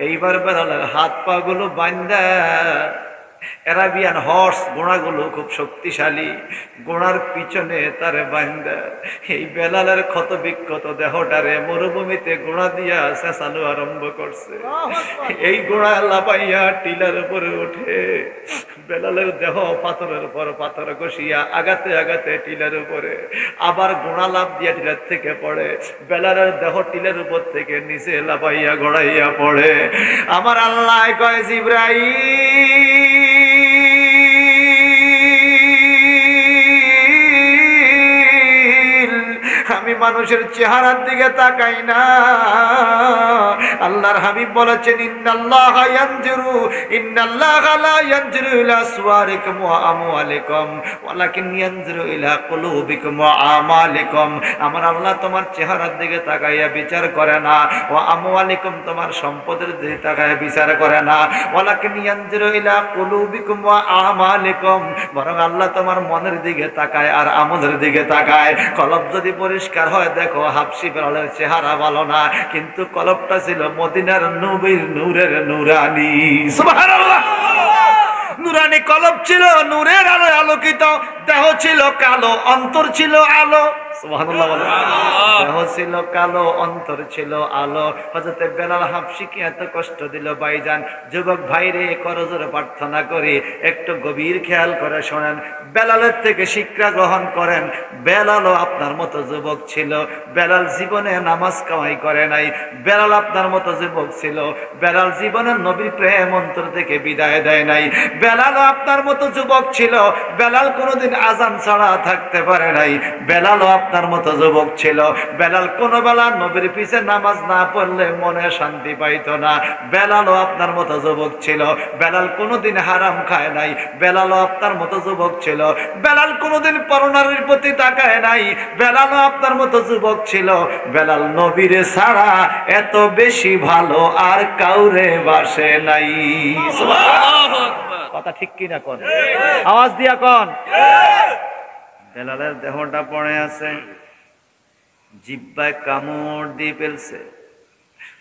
এইবার বেলালের হাত পা গুলো বান্ধা, অ্যারাবিয়ান হর্স ঘোড়াগুলো খুব শক্তিশালী, ঘোড়ার পিছনে তারে বান্ধা এই বেলালের ক্ষত বিক্ষত দেহটারে মরুভূমিতে ঘোড়া দিয়া চেঁচানো আরম্ভ করছে। এই ঘোড়া লাফাইয়া টিলার উপরে ওঠে, বেলালের দেহ পাথরের উপর পাথর ঘষিয়া আগাতে আগাতে টিলার উপরে, আবার ঘোড়া লাফ দিয়া টিলার থেকে পড়ে, বেলালের দেহ টিলার উপর থেকে নিচে লাফাইয়া গড়াইয়া পড়ে। আমার আল্লাহ কয় জিবরাইল আমি মানুষের চেহারার দিকে তাকাই না, আল্লাহর হাবিব বলেছেন ইন্নাল্লাহা লা ইয়ানজুরু ইলা সুওয়ারিকুম ওয়া আমওয়ালিকুম ওয়ালাকিন ইয়ানজুরু ইলা কুলুবিকুম ওয়া আমালিকুম। আমার আল্লাহ তোমার চেহারার দিকে তাকাইয়া বিচার করে না, ওয়া আমওয়ালিকুম তোমার সম্পদের দিকে তাকাইয়া বিচার করে না, ওয়ালাকিন ইয়ানজুরু ইলা কুলুবিকুম ওয়া আমালিকুম, বরং আল্লাহ তোমার মনের দিকে তাকায় আর আমলের দিকে তাকায়। কলব যদি পরিষ্কার হয়, দেখো হাবশি বেলালের চেহারা ভালো না, কিন্তু কলবটা ছিল মদিনার নবীর নূরের নূরানি। সুবহানাল্লাহ, নূরানি কলব ছিল, নূরের আলোয় আলোকিত, দেহ ছিল কালো, অন্তর ছিল আলো। সুবহানাল্লাহ বলে, দেহ ছিল কালো, অন্তর ছিল আলো। হযরত বেলাল হাবশিকে এত কষ্ট দিল ভাইজান। যুবক ভাইরে করজোরে প্রার্থনা করি একটু গভীর খেয়াল করে শোনেন, বেলালের থেকে শিক্ষা গ্রহণ করেন। বেলালও আপনার মতো যুবক ছিল, বেলাল জীবনে নামাজ কামাই করে নাই, বেলাল আপনার মতো যুবক ছিল, বেলাল জীবনের নবীর প্রেম অন্তর থেকে বিদায় দেয় নাই। বেলালও আপনার মতো যুবক ছিল, বেলাল কোনোদিন আজান ছাড়া থাকতে পারে নাই। বেলালও আপনার মতো যুবক ছিল, বেলাল কোনো বেলা নবীর পিছে নামাজ না পড়লে মনে শান্তি পাইত না। বেলালও আপনার মতো যুবক ছিল, বেলাল কোনোদিন হারাম খায় নাই। বেলালও আপনার মতো যুবক ছিল, বেলাল কোনোদিন পরনারীর প্রতি তাকায় নাই। বেলালও আপনার মতো যুবক ছিল, বেলাল নবীরে ছাড়া এত বেশি ভালো আর কাউরে বাসে নাই। কথা ঠিক কিনা কোন? আওয়াজ দিয়া কোন? বেলালের দেহটা পড়ে আছে, জিহ্বায় কামড় দিয়ে ফেলছে।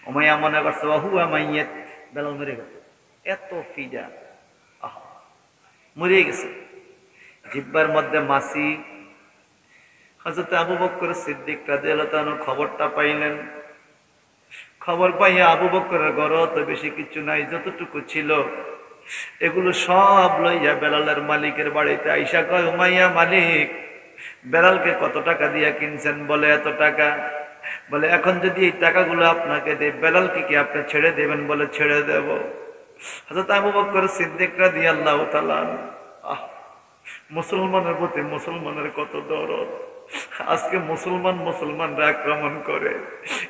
উমাইয়া মনে করছে ওহুয়া মাইয়াত, বেলাল মরে গেছে, এত ফিজা মরে গেছে। জিহ্বার মধ্যে মাছি। হযরত আবু বকর সিদ্দিক রাদিয়াল্লাহু তাআলা খবরটা পাইলেন। খবর পাইয়া আবু বকরের ঘরে তো বেশি কিছু নাই, যতটুকু ছিল এগুলো সব লইয়া বেলালের মালিকের বাড়িতে আইসা কয়, উমাইয়া মালিক, বেলালকে কত টাকা দিয়া কিনছেন? বলে এত টাকা। বলে এখন যদি এই টাকাগুলো আপনাকে দেই, বেলালকে কি আপনি ছেড়ে দেবেন? বলে ছেড়ে দেব। হযরত আবু বকর সিদ্দিক রাদিয়াল্লাহু তাআলা, মুসলমানের প্রতি মুসলমানের কত দরদ। আজকে মুসলমানরা আক্রমণ করে,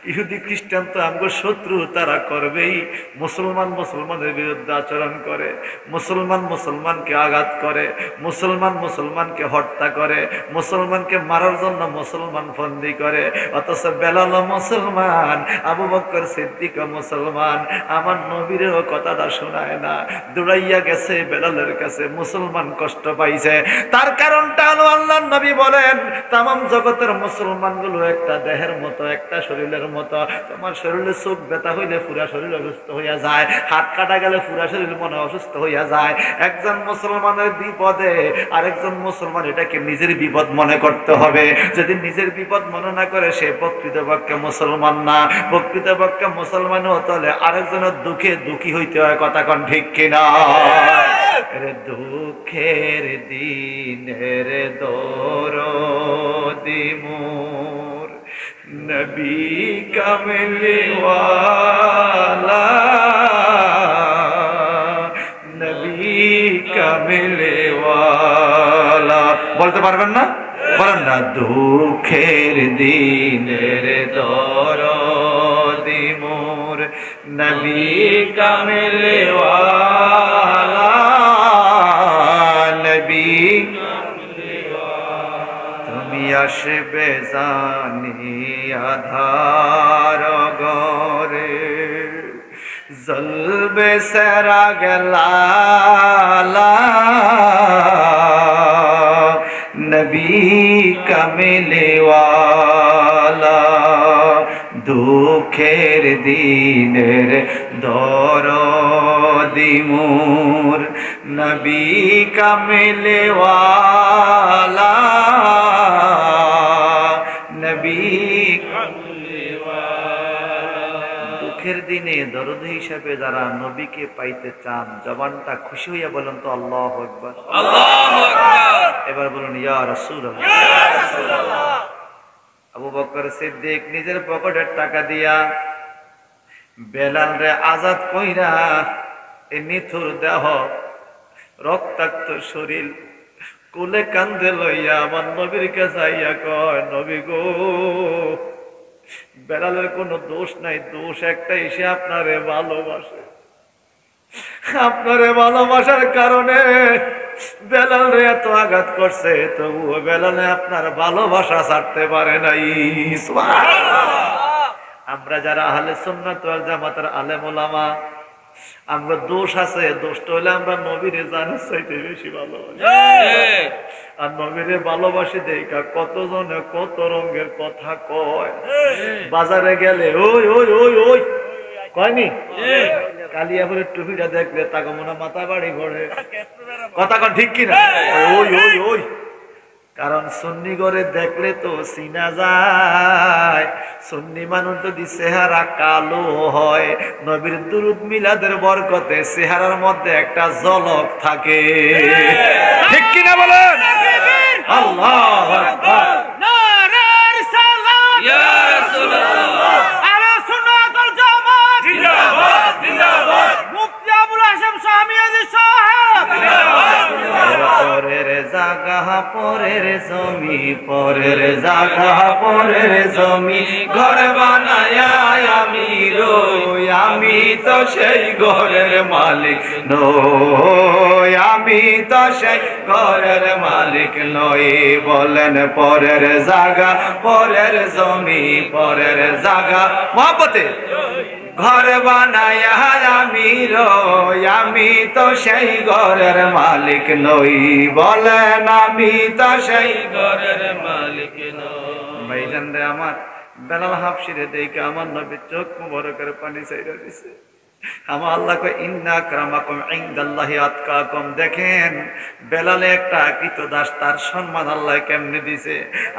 ইহুদি খ্রিস্টান তো আমগো শত্রু, তারা করবেই। মুসলমানের বিরুদ্ধে আচরণ করে, মুসলমানকে আঘাত করে, মুসলমানকে হত্যা করে, মুসলমানকে মারার জন্য মুসলমান ফন্দি করে। অথচ বেলাল মুসলমান, আবু বকর সিদ্দিক মুসলমান, আমার নবীরও কথাটা শোনায় না, দৌড়াইয়া গেছে বেলালের কাছে। মুসলমান কষ্ট পাইছে, তার কারণটা হলো আল্লাহর নবী বলেন, তামাম জগতের মুসলমানগুলো একটা দেহের মতো, একটা শরীরের মতো। তোমার শরীরে চোখ ব্যথা হইলে পুরা শরীর অসুস্থ হইয়া যায়, হাত কাটা গেলে পুরা শরীর মনে অসুস্থ হইয়া যায়। একজন মুসলমানের বিপদে আরেকজন মুসলমান এটাকে নিজের বিপদ মনে করতে হবে। যদি নিজের বিপদ মনে না করে, সে প্রকৃতপক্ষে মুসলমান না। প্রকৃতপক্ষে মুসলমান হতে হলে আরেকজনের দুঃখে দুঃখী হইতে হয়। কথা কোন ঠিক কিনা? রে দুঃখের দিনের দরদি মোর নবী কামলি ওয়ালা, নবী কামলি ওয়ালা। বলতে পারবেন না? বলেন না। দুঃখের দিনের দরদি মোর নবী কামলি ওয়ালা, নবী তুমি আসবে জানি আধার গরে, জ্বলবে সেরা গেলা, নবী কামলি ওয়ালা। দুঃখের দিনের দরদি মোর নবী কামলে ওয়ালা নবী কামলে ওয়ালা। দুঃখের দিনে দরদি হিসাবে যারা নবীকে পাইতে চান জবানটা খুশি হইয়া বলেন তো আল্লাহু আকবার, আল্লাহু আকবার। এবার বলুন ইয়া রাসূলুল্লাহ, ইয়া রাসূলুল্লাহ। আবু বকর সিদ্দিক নিজের পকেটের টাকা দিয়া বেলাল রে আজাদ কইরা এই নিথুর দেহ রক্তাক্ত শরীর কোলে কান্দে লইয়া আমার নবীর কাছে আইয়া কয়, নবী গো, বেলালের কোনো দোষ নাই, দোষ একটাই, সে আপনারে ভালোবাসে। আপনারে ভালোবাসার কারণে বেলাল রে এত আঘাত করছে, তবুও বেলালে আপনার ভালোবাসা ছাড়তে পারে নাই। আমরা যারা আহলে সুন্নাত ওয়াল জামাতের আলেম ওলামা, আমরা দোষ আছে, দোষটা হলে আমরা নবীরে জানের চাইতে বেশি ভালোবাসি। আর নবীরে ভালোবাসি দেখা কতজনে কত রঙের কথা কয়। বাজারে গেলে ওই ওই ওই ওই কয়নি, কালিয়াপুরের টুপিটা দেখলে তাকে মনে মাথা বাড়ি ঘরে কথা কন, ঠিক কিনা? ওই ওই ওই, কারণ সুন্নি করে দেখলে তো চিনা যায়। সুন্নি মানুষ যদি চেহারা কালো হয়, নবীর দুরুদ মিলাদের বরকতে চেহারার মধ্যে একটা ঝলক থাকে, ঠিক কিনা বলেন? আল্লাহু আকবার, নারায়ে রিসালাত, ইয়া রাসূলুল্লাহ, আলা সুন্নাতুল জামাত, জিন্দাবাদ জিন্দাবাদ, মুফতি আবুল হাশেম শামিয়াদি সাহেব, জিন্দাবাদ জিন্দাবাদ। পরের জায়গা পরের জমি, পরের জায়গা পরের জমি, ঘর বানায়া আমি রই, আমি তো সেই ঘরের মালিক নই, আমি তো সেই ঘরের মালিক নই। বলেন পরের জায়গা পরের জমি, পরের জায়গা মহব্বতে ঘর বানায়া আমি রই, আমি তো সেই ঘরের মালিক নই। বলেন আমি তো সেই ঘরের মালিক নই। ভাইজান রে আমার, বেলাল হাফসিরে দেখে আমার নবীর চোখ মুবারকের পানি চাইরা দিছে। আমার আল্লাহ কয়, ইন্না আকরামাকুম ইনদাল্লাহি আতকাকুম। দেখেন বেলালে একটা কৃতদাস, তার সম্মান আল্লাহ কেমনে দিছে।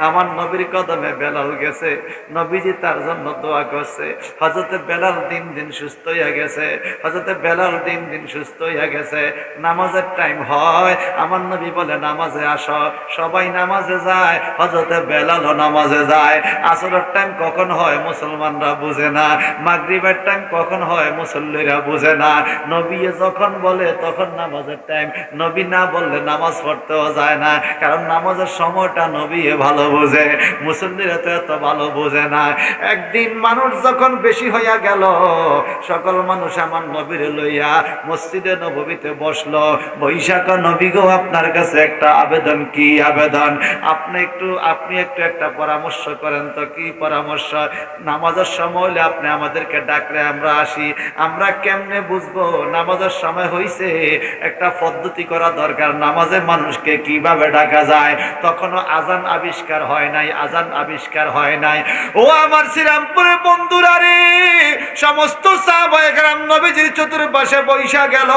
আমার নবীর কদমে বেলাল গেছে, নবীজি তার জন্য দোয়া করছে। হযরতে বেলাল দিন দিন সুস্থ হইয়া গেছে, হযরতে বেলাল দিন দিন সুস্থ হইয়া গেছে। নামাজের টাইম হয়, আমার নবী বলে নামাজে আসো, সবাই নামাজে যায়, হযরতে বেলালও নামাজে যায়। আসরের টাইম কখন হয় মুসলমানরা বুঝে না, মাগরিবের টাইম কখন হয় মুসলমানরা বুঝে না। নবী যখন বলে তখন নামাজের টাইম, নবী না বললে নামাজ পড়তেও যায় না, কারণ নামাজের সময়টা নবী ভালো বুঝে, মুসল্লিরা তো এত ভালো বুঝে না। একদিন মানুষ যখন বেশি হইয়া গেল, সকল মানুষ আমার নবীরে লইয়া মসজিদে নববীতে বসলো। বৈশাখ নবী গো, আপনার কাছে একটা আবেদন। কি আবেদন? আপনি একটু একটা পরামর্শ করেন তো। কি পরামর্শ? নামাজের সময় হলে আপনি আমাদেরকে ডাকলে আমরা আসি, আমরা কেমনে বুঝবো নামাজের সময় হইছে? একটা পদ্ধতি করা দরকার, নামাজে মানুষকে কিভাবে ডাকা যায়। তখনও আজান আবিষ্কার হয় নাই, আজান আবিষ্কার হয় নাই। ও আমার শ্রীরামপুরের বন্ধুরা রে, সমস্ত সাহাবায়ে কেরাম নবীজির চতুর্পাশে বৈশা গেল,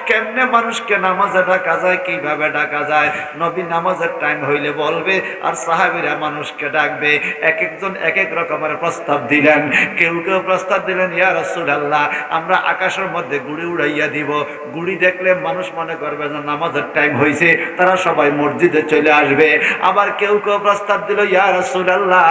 কেমনে মানুষকে নামাজে ডাকা যায়, কিভাবে ডাকা যায়। নবী নামাজের টাইম হইলে বলবে, আর সাহাবীরা মানুষকে ডাকবে। এক একজন এক এক রকমের প্রস্তাব দিলেন। কেউ কেউ প্রস্তাব দিলেন, ইয়া রাসূলুল্লাহ, আমরা আকাশের মধ্যে গুড়ি উড়াইয়া দিব, গুড়ি দেখলে মানুষ মনে করবে যে নামাজের টাইম হয়েছে, তারা সবাই মসজিদে চলে আসবে। আবার কেউ কেউ প্রস্তাব দিল, ইয়া রাসূলুল্লাহ,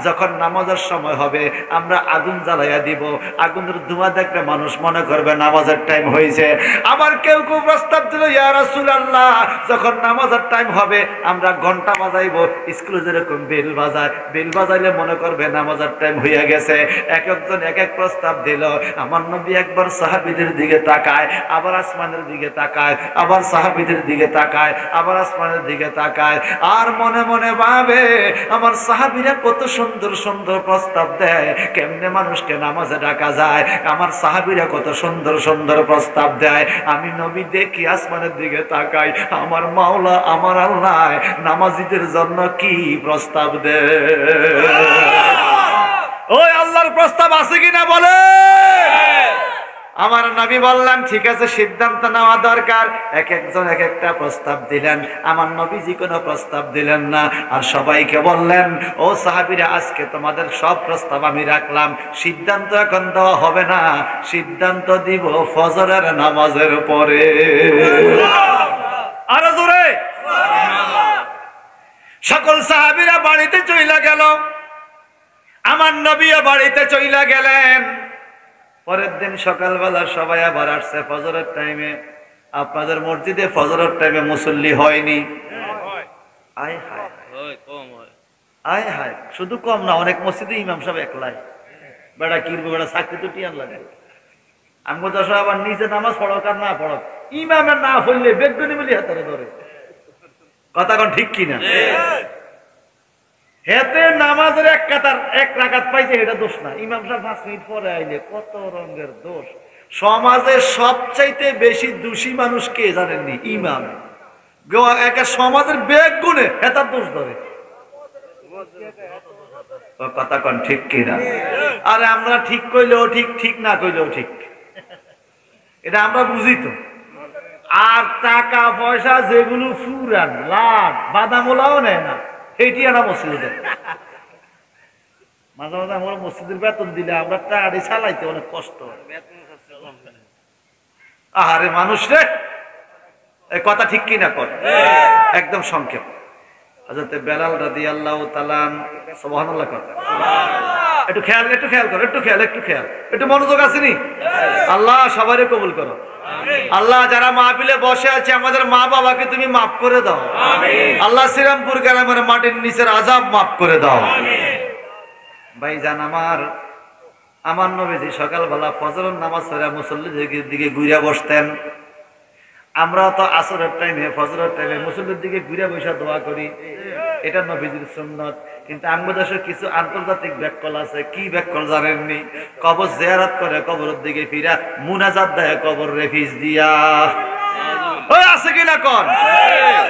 যখন নামাজের সময় হবে আমরা আগুন জ্বালাইয়া দিব, আগুনের ধোঁয়া দেখলে মানুষ মনে করবে নামাজের টাইম হয়েছে। আবার কেউ কেউ প্রস্তাব দিল, ইয়া রাসূলুল্লাহ, যখন নামাজের টাইম হবে আমরা ঘন্টা বাজাইব, স্কুলে যেরকম বেল বাজায়, বেল বাজাইলে মনে করবে নামাজের টাইম হইয়া গেছে। এক একজন এক এক প্রস্তাব দিল। আমার নবী একবার সাহাবীদের দিকে তাকায়, আবার আসমানের দিকে তাকায়, আবার সাহাবীদের দিকে তাকায়, আবার আসমানের দিকে তাকায়, আর মনে মনে ভাবে আমার সাহাবীরা কত সুন্দর সুন্দর প্রস্তাব দেয়, কেমনে মানুষকে নামাজে ডাকা যায়। আমার সাহাবীরা কত সুন্দর সুন্দর প্রস্তাব দেয়। আমি নবী দেখি আসমানের দিকে তাকাই, আমার মাওলা আমার আল্লাহ নামাজীদের জন্য কি প্রস্তাব দেয়। ওই আল্লাহর প্রস্তাব আছে কিনা বলে? আমার নবী বললেন ঠিক আছে, সিদ্ধান্ত নেওয়া দরকার। এক একজন এক একটা প্রস্তাব দিলেন, আমার নবীজি কোনো প্রস্তাব দিলেন না। আর সবাইকে বললেন, ও সাহাবীরা, আজকে তোমাদের সব প্রস্তাব আমি রাখলাম, সিদ্ধান্ত এখন দেওয়া হবে না, সিদ্ধান্ত দিব ফজরের নামাজের পরে। আরো জোরে। সকল সাহাবীরা বাড়িতে চইলা গেল, আমার নবীও বাড়িতে চইলা গেলেন। পরের দিন সকালবেলা সবাই আবার আসছে ফজরের টাইমে। আপনাদের মসজিদে ফজরের টাইমে মুসল্লি হয়নি? আয় হায়, আয় হায়, শুধু কম না, অনেক মসজিদে ইমাম সাহেব একলাই। বেড়া কিনবো, বেড়া চাকরি তো টিয়ান লাগে। আমি দশ আবার নিচে নামাজ পড়ক আর না পড়ক, ইমামের না পড়লে বেগনি বলি হাতারে ধরে। কথা কোন ঠিক কিনা? হেতে নামাজের এক কাতার এক রাকাত পাইছে, এটা দোষ না। ইমাম সাহেব 5 মিনিট পরে আইলে কত রঙের দোষ। সমাজের সবচাইতে বেশি দোষী মানুষ কে জানেননি? ইমাম। একটা সমাজের বেগ গুণে হেতার দোষ ধরে। কথা কোন ঠিক কিনা? আরে আমরা ঠিক কইলেও ঠিক, ঠিক না কইলেও ঠিক, এটা আমরা বুঝি তো। আর টাকা পয়সা যেগুলো ফুরান লাট বাদামোলাও নেয় না, এইটি আমরা মসজিদে দেয়। মাঝে মাঝে আমরা মসজিদের বেতন দিলে আমরা টাড়ি চালাইতে অনেক কষ্ট। আরে মানুষ রে, কথা ঠিক কিনা কর? একদম সংক্ষেপ। হযরত বেলাল রাদিয়াল্লাহু তাআলা সুবহানাল্লাহ কর। একটু খেয়াল, একটু খেয়াল করো, একটু খেয়াল, একটু খেয়াল, একটু মনোযোগ আসেনি? আল্লাহ সবারই কবুল করো। আল্লাহ যারা মাহফিলে বসে আছে আমাদের মা বাবাকে তুমি মাফ করে দাও। আল্লাহ শ্রীরামপুর গ্রামের মাটির নিচের আযাব মাফ করে দাও। ভাইজান আমার নবীজি সকালবেলা ফজরের নামাজ পড়ে মুসল্লিদের দিকে ঘুরে বসতেন। আমরা তো আসরের টাইমে ফজরের টাইমে মুসল্লির দিকে ঘুরে বসে দোয়া করি, এটা নবীজির সুন্নাত। কিন্তু আমাদের দেশে কিছু আন্তর্জাতিক ব্যাকল আছে। কি ব্যাকল জানেননি? কবর জিয়ারত করে, কবরের দিকে ফিরা মুনাজাত দেয় কবর রেফিজ দিয়া। ওই আছে কিনা কোন?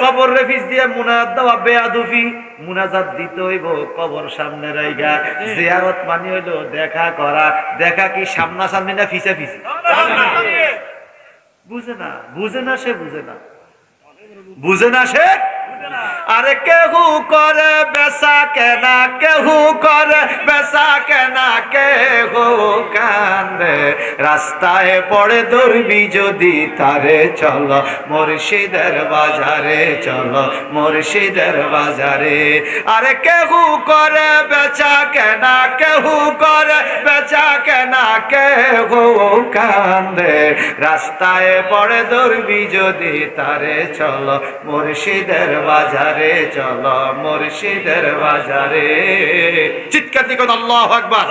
কবর রেফিজ দিয়া মুনাজাত দেওয়া বেয়াদুফি। মুনাজাত দিতে হইব কবর সামনে রাইগা। জিয়ারত মানে হইলো দেখা করা। দেখা কি সামনাসামনি না ফিসে ফিসে? বুঝে না, বুঝে না, সে বুঝে না, বুঝে না সে। আরে কেহু করে বেচা কেনা, কেহু করে বেচা কেনা, কেহু কান্দে রাস্তায় পড়ে ধরবি যদি তারে, চলো মুর্শিদের বাজারে, চলো মুর্শিদের বাজারে। আরে কেহু করে বেচা কেনা, কেহু করে বেচা কেনা, কেহু কান্দে রাস্তায় পড়ে ধরবি যদি তারে, চলো মুর্শিদের বাজারে, চলো মুর্শিদের বাজারে। চিৎকার দিকে আল্লাহু আকবার।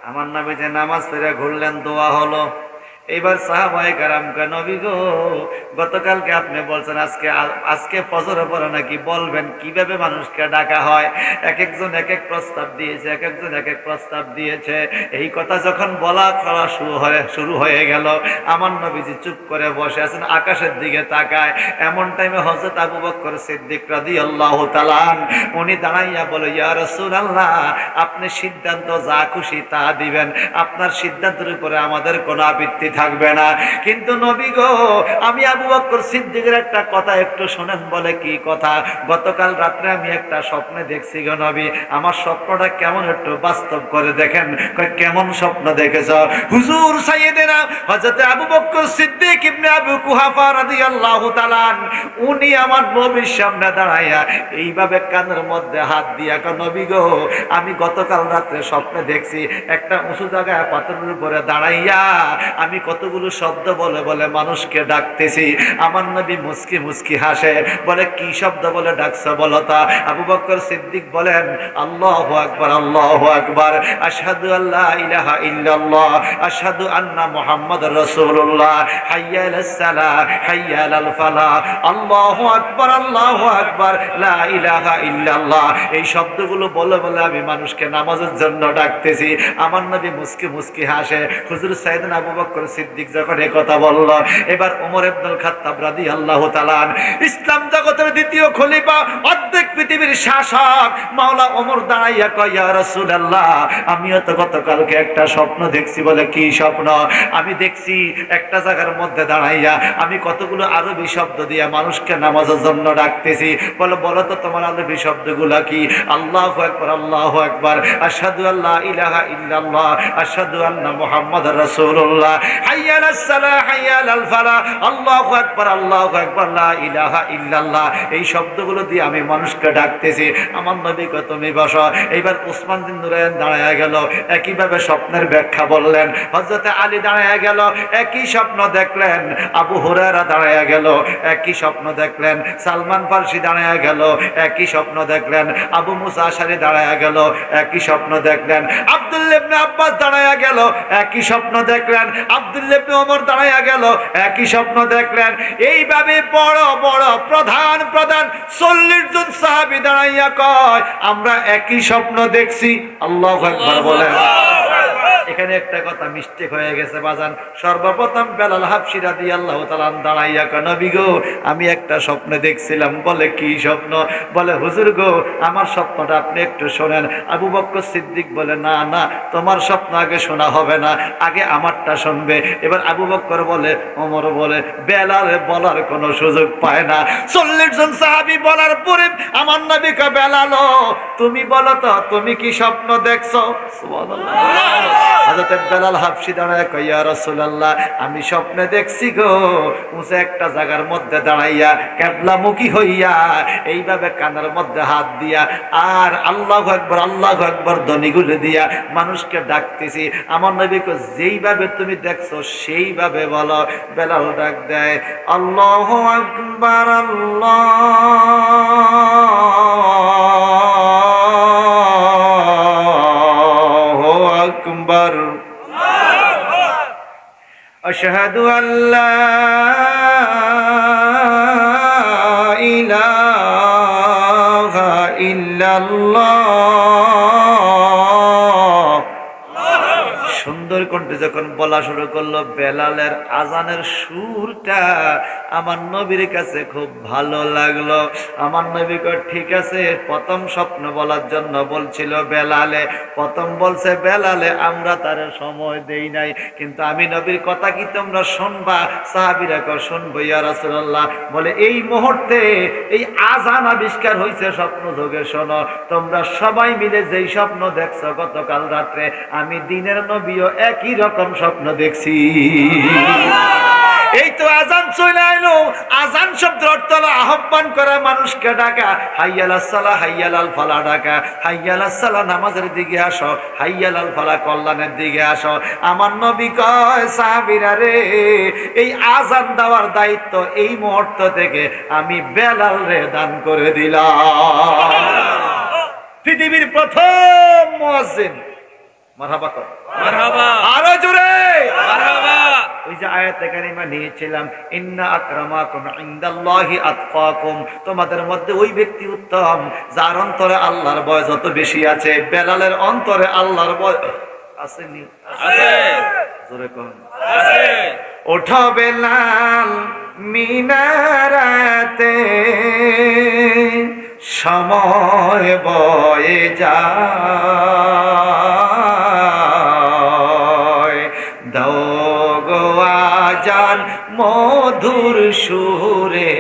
আমার নামে যে নামাজ পড়ে ঘুরলেন, দোয়া হলো। এইবার সাহাবায়ে কেরামকে, নবী গো গতকালকে আপনি বলছেন আজকে ফজরের পরে নাকি বলবেন কিভাবে মানুষকে ডাকা হয়। এক একজন এক এক প্রস্তাব দিয়েছে, এক একজন এক এক প্রস্তাব দিয়েছে। এই কথা যখন বলা শুরু হয়ে গেল, আমার নবীজি চুপ করে বসে আছেন, আকাশের দিকে তাকায়। এমন টাইমে হযরত আবু বকর সিদ্দিক রাদিয়াল্লাহু তাআলা উনি দাঁড়াইয়া বলে, ইয়া রাসূলুল্লাহ, আপনি সিদ্ধান্ত যা খুশি তা দিবেন, আপনার সিদ্ধান্তের উপরে আমাদের কোনো আপত্তি থাকবে না। কিন্তু নবী গো, আমি আবু বকর সিদ্দিকের একটা কথা একটু শোনেন। বলে কি কথা? গতকাল রাত্রে আমি একটা স্বপ্নে দেখছি গো নবী, আমার স্বপ্নটা কেমন একটু বাস্তব করে দেখেন। কেমন স্বপ্ন দেখেছ? হুজুর সাইয়েদেনা হযরত আবু বকর সিদ্দিক ইবনে আবু কুহাফা রাদিয়াল্লাহু তাআলা উনি আমার নবীর সামনে দাঁড়াইয়া এইভাবে কানের মধ্যে হাত দিয়া, নবী গো আমি গতকাল রাত্রে স্বপ্নে দেখছি একটা উঁচু জায়গায় পাথরের উপরে দাঁড়াইয়া আমি কতগুলো শব্দ বলে বলে মানুষকে ডাকতেছি। আমার নবী মুস্কি মুস্কি হাসে, বলে কি শব্দ বলে ডাকছো বলো তা? আবু বকর সিদ্দিক বলেন, আল্লাহু আকবার, আল্লাহু আকবার, আশহাদু আল্লা ইলাহা ইল্লাল্লাহ, আশহাদু আন্না মুহাম্মাদুর রাসূলুল্লাহ, হাইয়া আলাস সালাহ, হাইয়া আলাল ফালাহ, আল্লাহু আকবার, আল্লাহু আকবার, লা ইলাহা ইল্লাল্লাহ। এই শব্দগুলো বলে বলে আমি মানুষকে নামাজের জন্য ডাকতেছি। আমার নবী মুস্কি মুস্কি হাসে। হুজুর সাইয়েদনা আবু বকর সিদ্দিক যখন এই কথা বলল, এবার ওমর ইবনুল খাত্তাব রাদিয়াল্লাহু তাআলা ইসলাম জগতের দ্বিতীয় খলিফা, অর্ধেক পৃথিবীর শাসক মাওলা ওমর দাঁড়াইয়া কয়, ইয়া রাসূলুল্লাহ, আমিও তো গতকালকে একটা স্বপ্ন দেখছি। বলে কি স্বপ্ন? আমি দেখছি একটা জায়গার মধ্যে দাঁড়াইয়া আমি কতগুলো আরবি শব্দ দিয়ে মানুষকে নামাজের জন্য ডাকতেছি। বলো বলো তো তোমার আরবি শব্দগুলা কি? আল্লাহু আকবার, আল্লাহু আকবার, আশহাদু আল্লা ইলাহা ইল্লাল্লাহ, আশহাদু আন্না মুহাম্মাদুর রাসূলুল্লাহ, হাইয়া আলাস সালাহ, হাইয়া আলাল ফালাহ, আল্লাহু আকবার, আল্লাহু আকবার, লা ইলাহা ইল্লাল্লাহ। এই শব্দগুলো দিয়ে আমি মানুষকে ডাকতেছি। আমার নবী কয়, তুমি বসো। এইবার উসমান বিন নুরাইন দাঁড়ায়া গেল, একইভাবে স্বপ্নের ব্যাখ্যা বললেন। হযরতে আলী দাঁড়ায়া গেল, একই স্বপ্ন দেখলেন। আবু হুরায়রা দাঁড়ায়া গেল, একই স্বপ্ন দেখলেন। সালমান ফারসি দাঁড়ায়া গেল, একই স্বপ্ন দেখলেন। আবু মুসা আশারী দাঁড়ায়া গেল, একই স্বপ্ন দেখলেন। আব্দুল্লাহ ইবনে আব্বাস দাঁড়ায়া গেল, একই স্বপ্ন দেখলেন। আব্দুল্লাহ ইবনে ওমর দাঁড়ায়া গেল, একই স্বপ্ন দেখলেন। এইভাবে বড় বড় প্রধান 40 জন সাহাবী দাঁড়াইয়া কয়, আমরা একই স্বপ্ন দেখছি। আল্লাহু আকবার বলেন। এখানে একটা কথা মিস্টেক হয়ে গেছে বাজান। সর্বপ্রথম বেলাল হাবশী রাদিয়াল্লাহু তাআলা দাঁড়াইয়া কয়, নবী গো, আমি একটা স্বপ্ন দেখছিলাম। বলে কি স্বপ্ন? বলে হুজুর গো, আমার স্বপ্নটা আপনি একটু শোনেন। আবু বকর সিদ্দিক বলে, না না, তোমার স্বপ্ন আগে শোনা হবে না, আগে আমারটা শুনবে। এবার আবু বকর বলে, ওমর বলে, বেলাল বলার কোনো সুযোগ পায় না। 40 জন সাহাবী বলার পরে আমার নবী কয়, বেলাল তুমি বলো তো, তুমি কি স্বপ্ন দেখছো? সুবহানাল্লাহ। হযরত বেলাল হাবশী দাঁড়ায় কয়, ইয়া রাসূলুল্লাহ, আমি স্বপ্নে দেখছি গো, উঁচু একটা জায়গার মধ্যে দাঁড়াইয়া কিবলামুখী হইয়া এইভাবে কানের মধ্যে হাত দিয়া আর আল্লাহু আকবার, আল্লাহু আকবার ধ্বনিগুলো দিয়া মানুষকে ডাকতেছি। আমার নবী কয়, যেইভাবে তুমি দেখছো সেইভাবে বলো। বেলাল ডাক দেয়, আল্লাহু আকবার, আল্লাহু আকবার, আশহাদু আল্লা ইলাহা ইল্লাল্লাহ। সুন্দর কণ্ঠে যখন বলা শুরু করলো, বেলালের আজানের সুরটা আমার নবীর কাছে খুব ভালো লাগলো। আমার নবী কয়, ঠিক আছে, প্রথম স্বপ্ন বলার জন্য বলছিল বেলালে, প্রথম বলছে বেলালে, আমরা তার সময় দেই নাই, কিন্তু আমি নবীর কথা কি তোমরা শুনবা? সাহাবীরা কয়, শুনবো ইয়া রাসূলুল্লাহ। বলে, এই মুহূর্তে এই আজান আবিষ্কার হয়েছে স্বপ্ন যোগে, শোনো, তোমরা সবাই মিলে যেই স্বপ্ন দেখছো গতকাল রাত্রে, আমি দিনের নবীও একই রকম স্বপ্ন দেখছি। এই তো আজান চলে আইলো। আজান শব্দের অর্থ হলো আহ্বান করা, মানুষকে ডাকা। হাইয়া আলাস সালাহ, হাইয়া আলাল ফালাহ ডাকা। হাইয়া আলাস সালাহ, নামাজের দিকে আসো। হাইয়া আলাল ফালাহ, কল্যাণের দিকে আসো। আমার নবী কয়, সাহাবীরা রে, এই আজান দেওয়ার দায়িত্ব এই মুহূর্ত থেকে আমি বেলাল রে দান করে দিলাম। পৃথিবীর প্রথম মুয়াজ্জিন। মারহাবা কর, মারহাবা, আরো জোরে মারহাবা। ওই যে আয়াতে কারিমা নিয়েছিলাম, ইন্না আকরামাকুম ইনদাল্লাহি আতকাকুম, তোমাদের মধ্যে ওই ব্যক্তি উত্তম যার অন্তরে আল্লাহর ভয় যত বেশি আছে। বেলালের অন্তরে আল্লাহর ভয় আসেনি? আছে। জোরে কোন আছে। ওঠো বেলাল মিনারাতে, সময় বয়ে যায়, দাও গো আজান মধুর সুরে,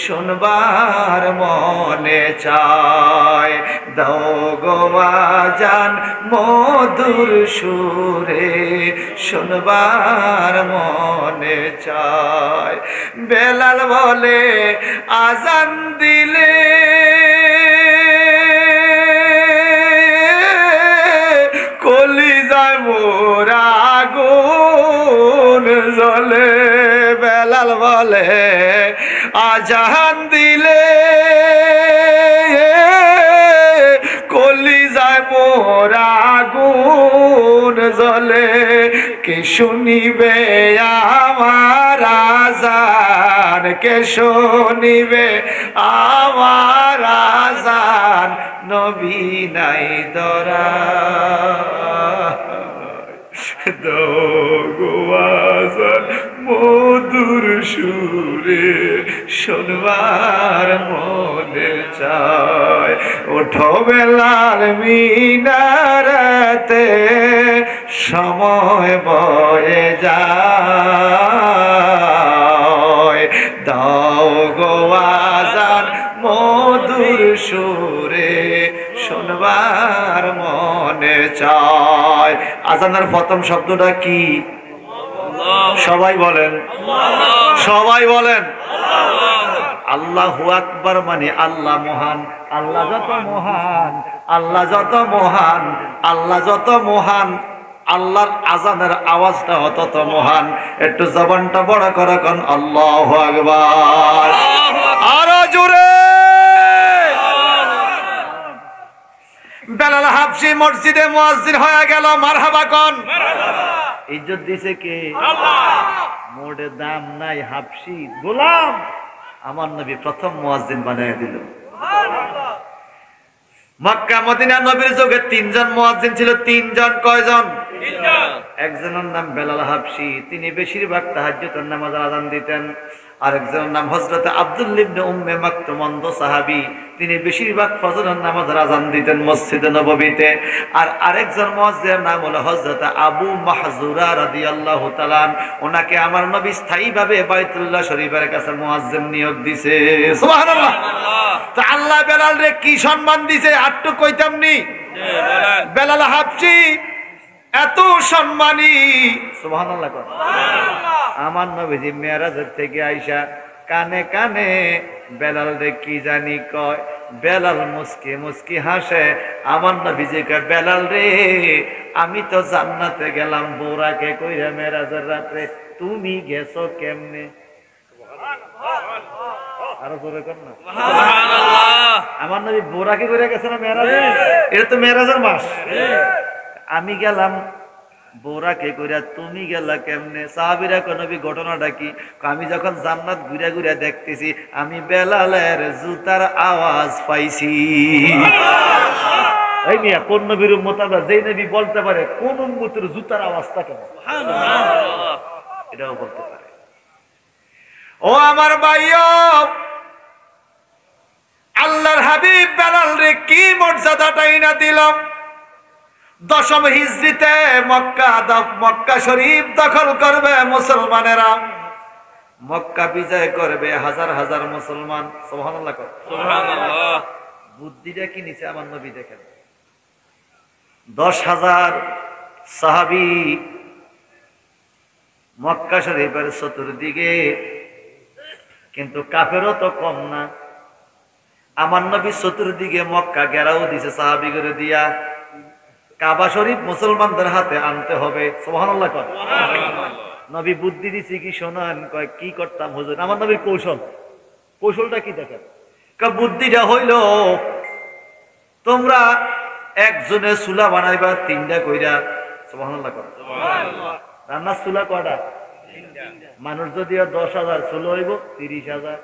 শুনবার মনে চায়। দাও গো আজান মধুর সুরে, শুনবার মনে চায়। বেলাল বলে, আজান দিলে কলিজায় মোর আগুন জ্বলে। বেলাল বলে, আজান দিলে কলিজায় মোর আগুন জ্বলে। কে শুনিবে আমার আজান, কে শুনিবে আমার আজান, নবী নাই দরা। দো গো আজান মধুর সুরে শোনবার মনে চায়। ওঠো বেলাল মিনারেতে সময় বয়ে যায়। দাও গো আজান মধুর সুরে শোনবার মনে চায়। আজানের প্রথম শব্দটা কি? সবাই বলেন, সবাই বলেন। আল্লাহু আকবার মানে আল্লাহ মহান। আল্লাহ যত মহান, আল্লাহ যত মহান, আল্লাহ যত মহান, আল্লাহর আজানের আওয়াজটা তত মহান। একটু জবানটা বড় করে কোন আল্লাহু আকবার, আরো জোরে। বেলাল হাবশী মসজিদে মুয়াজ্জিন হয়ে গেল, মারহাবা কোন। ইজ্জত দিছে কে? আল্লাহ। মোড়ে দাম নাই, হাবশী গোলাম আমার নবী প্রথম মুয়াজ্জিন বানায় দিল। মক্কা মদিনা নবীর যুগে তিনজন মুয়াজ্জিন ছিল। তিনজন। কয়জন? একজনের নাম বেলাল হাবশী, তিনি বেশিরভাগ তাহাজ্জুদের নামাজে আযান দিতেন। আরেকজনের নাম হযরত আব্দুল্লাহ ইবনে উম্মে মাকতুম অন্ধ সাহাবী, তিনি বেশিরভাগ ফজরের নামাজের আযান দিতেন মসজিদে নববীতে। আর আরেকজন মুয়াজ্জিনের নাম হলো হযরত আবু মাহজুরা রাদিয়াল্লাহু তাআলা। ওনাকে আমার নবী স্থায়ীভাবে বাইতুল্লাহ শরীফের কাছে মুয়াজ্জিন নিয়োগ দিয়েছে। সুবহানাল্লাহ। তো আল্লাহ বেলালরে কি সম্মান দিয়েছে আটটু কইতাম নি। বেলাল হাবশী এত সম্মানী, সুবহানাল্লাহ। আমার নবীজি মেরাজের থেকে আইসা কানে কানে বেলাল রে কি জানি কয়। বেলাল মুস্কি মুস্কি হাসে। আমার নবীজি কয়, বেলাল রে আমি তো জান্নাতে গেলাম বোরাকে কইরা মেরাজের রাতে, তুমি গেছো কেমনে? আরো জোরে কর না। আমার নবী বোরাকে কইরা গেছে না মেরাজে? এটা তো মেরাজের মাস। আমি গেলাম বোরাকে কইরা, তুমি গেলা কেমনে? সাহাবীরা কয়, নবী ঘটনাটা কি? আমি যখন জান্নাত ঘুরে ঘুরে দেখতেছি, আমি বেলালের জুতার আওয়াজ পাইছি। এই মিয়া কোন নবীর উম্মত আমরা? যেই নবী বলতে পারে কোন উম্মতের জুতার আওয়াজটা কেমন, এটাও বলতে পারে। ও আমার ভাইও, আল্লাহর হাবিব বেলাল রে কি মর্যাদাটাই না দিলাম। দশম হিজরিতে মক্কা শরীফ দখল করবে মুসলমানেরা, মক্কা বিজয় করবে হাজার হাজার মুসলমান। সুবহানাল্লাহ, সুবহানাল্লাহ। বুদ্ধিটা কি নিচে আমার নবী দেখেন। 10,000 সাহাবী মক্কা শরীফের চতুর্দিকে, কিন্তু কাফেরও তো কম না। আমার নবী চতুর্দিকে মক্কা ঘেরাও দিছে সাহাবী করে দিয়া। কাবা শরীফ মুসলমানদের হাতে আনতে হবে। সুবহানাল্লাহ। নবী বুদ্ধি দিছে কি শোনান? কয় কি করতাম হুজুর? আমার নবীর কৌশলটা কি দেখেন। বুদ্ধিটা হইল, তোমরা একজনে চুলা বানাইবা 3টা কইরা। সুবহানাল্লাহ। রান্নার চুলা কয়টা? মানুষ যদিও 10,000, চুলো হইব 30,000।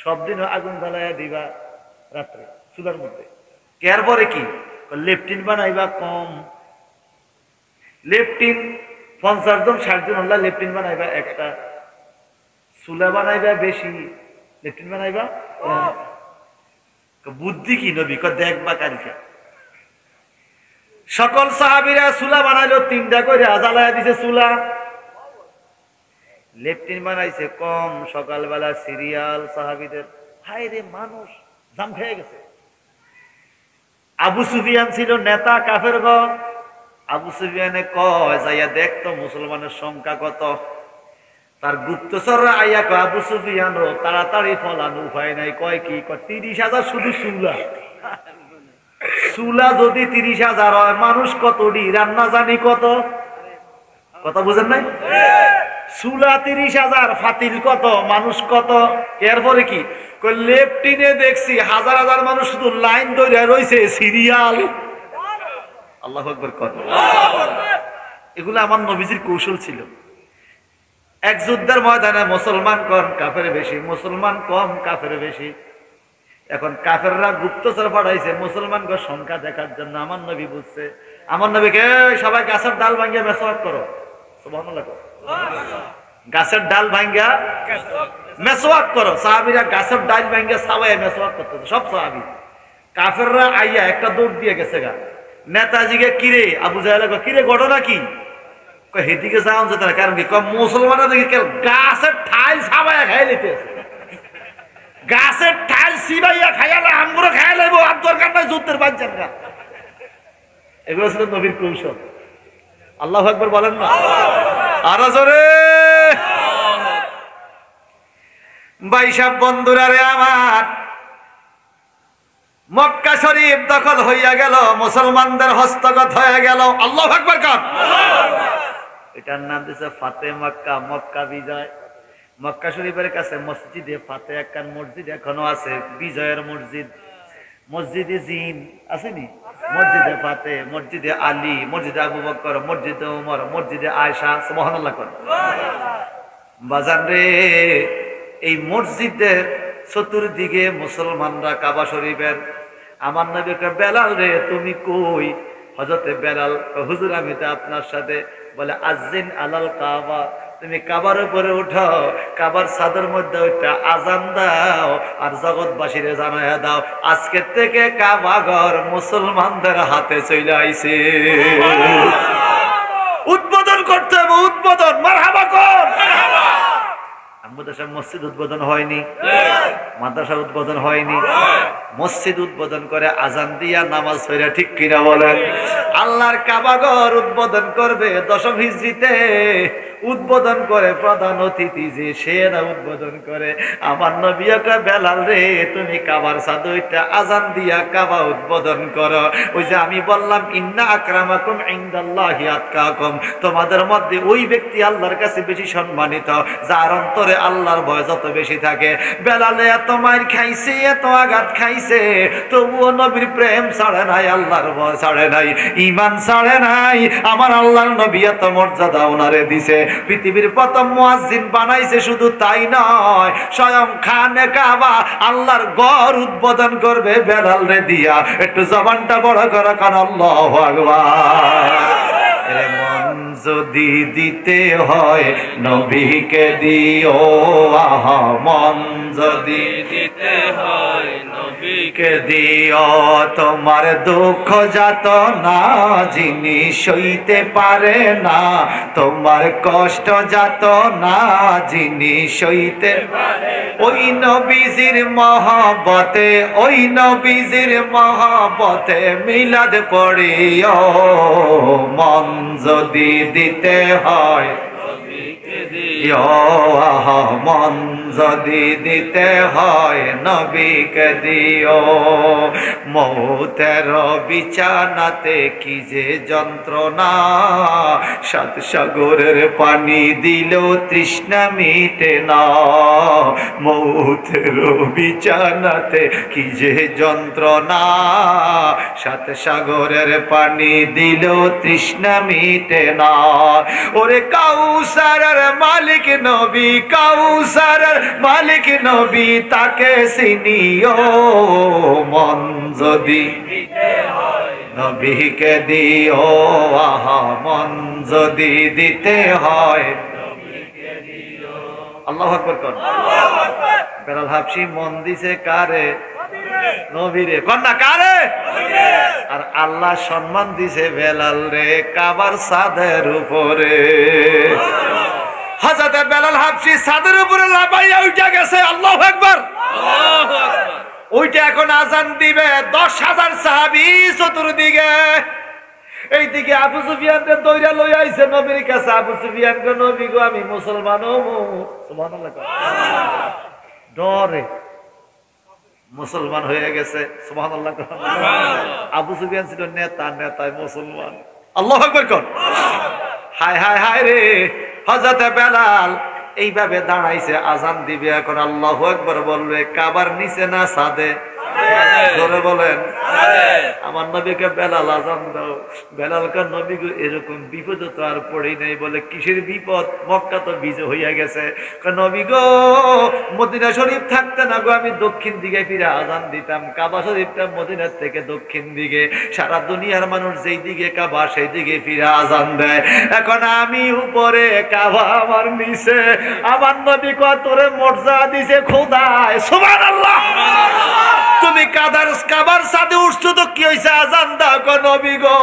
সব দিন আগুন জ্বালাইয়া দিবা রাত্রে চুলার মধ্যে। এরপরে কি লেফটিন বানাইবা কম। লেফটিন 50 জন 60 জন হল্লা লেফটিন বানাইবা একটা। চুলা বানাইবা বেশি, লেফটিন বানাইবা। বুদ্ধি কি নবী? দেখবা কারিকা। সকল সাহাবীরা চুলা বানাইলো 3টা করে, জ্বালাইয়া দিছে চুলা। লেফটিন বানাইছে কম। সকালবেলা সিরিয়াল সাহাবীদের। হায় রে, মানুষ জাম খেয়ে গেছে। আবু সুফিয়ান ছিল নেতা কাফেরগণ। আবু সুফিয়ানে কয়, যাইয়া দেখতো মুসলমানের সংখ্যা কত। তার গুপ্তচররা আইয়া কয়, আবু সুফিয়ান তাড়াতাড়ি ফলানো উপায় নাই। কয় কি? 30,000 শুধু চুলা। চুলা যদি 30,000 হয়, মানুষ কতটি? রান্না জানি কত? কথা বুঝেন নাই? চুলা 30,000, ফাতিল কত, মানুষ কত। এরপরে কি লেফটিনে দেখছি হাজার হাজার মানুষ শুধু লাইন ধরে রয়েছে, সিরিয়াল। আল্লাহু আকবার কর। এগুলো আমার নবীজির কৌশল ছিল। এক যুদ্ধের ময়দানে মুসলমান কম কাফের বেশি, মুসলমান কম কাফের বেশি। এখন কাফেররা গুপ্তচর পাঠাইছে মুসলমানকে সংখ্যা দেখার জন্য। আমার নবী বুঝছে। আমার নবীকে সবাই গাছের ডাল ভাঙিয়ে মেসওয়াক করো। সুবহানাল্লাহ। গাছের ডাল ভাঙ্গা মেসওয়াক করো। সাহাবীরা গাছের ডাল ভাঙ্গা সাবায়ে মেসওয়াক করতো সব সাহাবী। কাফেররা আইয়া একটা দৌড় দিয়ে গেছে গা। নেতাজিকে কিরে আবু জাহেল কিরে ঘটনা কি? হেদিকে যাওয়া যেত না, কারণ কি মুসলমানরা দেখি গাছের ঠাইল সাবায়া খাই লিতেছে, গাছের ঠাইল সিবাইয়া খাইয়ালে আমগুলো খাই লাইব, আর দরকার নাই যুদ্ধের বাঁচছেন না। এগুলো ছিল নবীর কৌশল। আল্লাহু আকবার বলেন না আর জোরে। ভাই সাহেব বন্ধুরা রে আমার, মক্কা শরীফ দখল হইয়া গেল, মুসলমানদের হস্তগত হয়ে গেল। আল্লাহু আকবার কান। এটার নাম দিয়েছে ফাতে মক্কা, মক্কা বিজয়। মক্কা শরীফের কাছে মসজিদে ফাতে একখান মসজিদ এখনো আছে, বিজয়ের মসজিদ। মসজিদে জিন আসেনি, মসজিদে ফাতে, মসজিদে আলী, মসজিদে আবু বকর, মসজিদে উমর, মসজিদে আয়েশা। সুবহানাল্লাহ কর। বাজান রে, এই মসজিদের চতুর্দিকে মুসলমানরা কাবা শরীফের। আমার নবী কয় বেলাল রে তুমি কই? হযরতে বেলাল হুজুর আমি তো আপনার সাথে। বলে আযিন আলাল কাবা, তুমি কাবার উপরে উঠো, কাবার ছাদের মধ্যে ওইটা আজান দাও আর জগৎবাসীরে জানাইয়া দাও আজকে থেকে কাবা ঘর মুসলমানদের হাতে চলে আইছে। উদ্বোধন করতে হবে, উদ্বোধন। মারহাবা কর। মসজিদ উদ্বোধন হয়নি, মাদ্রাসা উদ্বোধন হয়নি, মসজিদ উদ্বোধন করে আজান দিয়া নামাজ পড়ে, ঠিক কিনা বলেন? আল্লাহর কাবাঘর উদ্বোধন করবে 10ম হিজরিতে। উদ্বোধন করে প্রধান অতিথি যে সে না উদ্বোধন করে। আমার নবী কয় বেলাল রে তুমি কাবার ছাদটা আজান দিয়া কাবা উদ্বোধন করো। ওই যে আমি বললাম ইন্না আকরামাকুম ইনদাল্লাহি আতকাকুম, তোমাদের মধ্যে ওই ব্যক্তি আল্লাহর কাছে বেশি সম্মানিত যার অন্তরে আল্লাহর ভয় যত বেশি থাকে। বেলালে এত মার খাইছে, এত আঘাত খাইছে, তবুও নবীর প্রেম ছাড়ে নাই, আল্লাহর ভয় ছাড়ে নাই, ঈমান ছাড়ে নাই। আমার আল্লাহর নবী এত মর্যাদা ওনারে দিছে। পৃথিবীর প্রথম মুয়াজ্জিন বানাইছে, শুধু তাই নয়, স্বয়ং খানে কাবা আল্লাহর ঘর উদ্বোধন করবে বেলাল রে দিয়া। একটু জবানটা বড় করে কারণ আল্লাহু আকবার। মন যদি দিতে হয় নবীকে দিও, আহা মন যদি দিতে হয় নবীকে দিও। তোমার দুঃখ যাত না যিনি সইতে পারে না, তোমার কষ্ট যাত না যিনি সইতে পারে, ওই নবীজির মহব্বতে, ওই নবীজির মহব্বতে মিলাদ পড়িও। মন যদি দিতে হয় মন যদি দিতে হয় নবীকে দিও। মৌতের বিছানাতে কি যে যন্ত্রণা, 7 সাগরের পানি দিলেও তৃষ্ণা মিটে না। মৌতের বিছানাতে কি যে যন্ত্রণা, 7 সাগরের পানি দিলেও তৃষ্ণা মিটে না। ওরে কাউসারের মালিক নবী, কাউসারের মালিক নবী, তাকে চিনিও। মন যদি নবীকে দিও, আহা মন যদি দিতে হয়। আল্লাহু আকবার কর। বেলাল হাবশি মন দিছে কারে? নবীরে। কন্যা কারে? আর আল্লাহ সম্মান দিছে বেলাল রে কাবার ছাদের উপরে। হযরত বেলাল হাবশি ছাদের উপরে লাফাইয়া উঠে গেছে। আল্লাহু আকবার। ওইটা এখন আজান দিবে, 10,000 সাহাবী চতুর্দিকে। এইদিকে আবু সুফিয়ানকে দৌড়া লই আইছে নবীর কাছে। আবু সুফিয়ান গো নবী গো আমি মুসলমান হবো। সুবহানাল্লাহ। ডরে মুসলমান হয়ে গেছে। সুবহানাল্লাহ। আবু সুফিয়ান ছিল নেতা, নেতায় মুসলমান। আল্লাহু আকবার কর। হায় হায় হায় রে। হযরত বেলাল এইভাবে দাঁড়াইছে, আজান দিবে এখন। আল্লাহু আকবার বলবে। কাবার নিচে না ছাদে? জোরে বলেন আমার নবীকে বেলাল আজান দাও। বেলালকে নবী এরকম বিপদ তো আর পড়েই নাই। বলে কিসের বিপদ? মক্কা তো বিজয় হইয়া গেছে। নবী গো মদিনা শরীফ থাকতে না গো আমি দক্ষিণ দিকে ফিরে আজান দিতাম। কাবা শরীফটা মদিনার থেকে দক্ষিণ দিকে, সারা দুনিয়ার মানুষ যেই দিকে কাবা সেই দিকে ফিরে আজান দেয়। এখন আমি উপরে কাবা আমার নিচে, আমার নবী কতরে মর্যাদা দিছে খোদায় সুবহানাল্লাহ। তুমি কাবার সাথে উঠছো তো কি হয়েছে? আজান দাও গো নবী গো।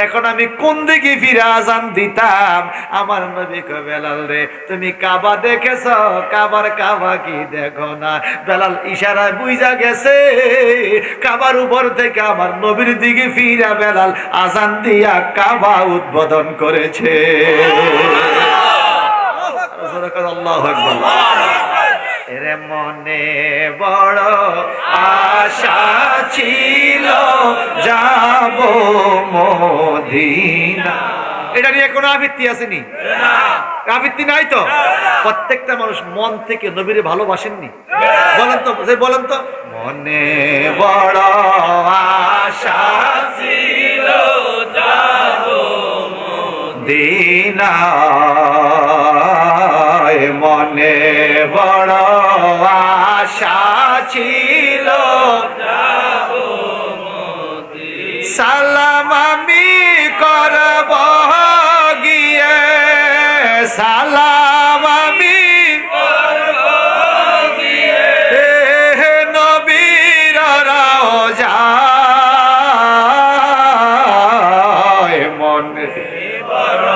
এখন আমি কোন দিকে ফিরে আজান দিতাম? আমার নবী কো বেলাল রে তুমি কাবা দেখেছ, কাবার কাবা কি দেখো না? বেলাল ইশারায় বুঝা গেছে কাবার উপর থেকে আমার নবীর দিকে ফিরা বেলাল আজান দিয়া কাবা উদ্বোধন করেছে। আল্লাহু আকবার। এরে মনে বড় আশা ছিল যাব মদিনা। এটা নিয়ে কোনো আবৃত্তি আসেনি? আবৃত্তি নাই তো? প্রত্যেকটা মানুষ মন থেকে নবীরে ভালোবাসেননি? বলেন তো, বলেন তো। মনে বড় আশা ছিল যাব মদিনা, মনে বড় আশা ছিল যাব মদিনা। সালাম আমি করব গিয়ে, সালাম আমি করব গিয়ে নবীর রওজায়। মনে বড়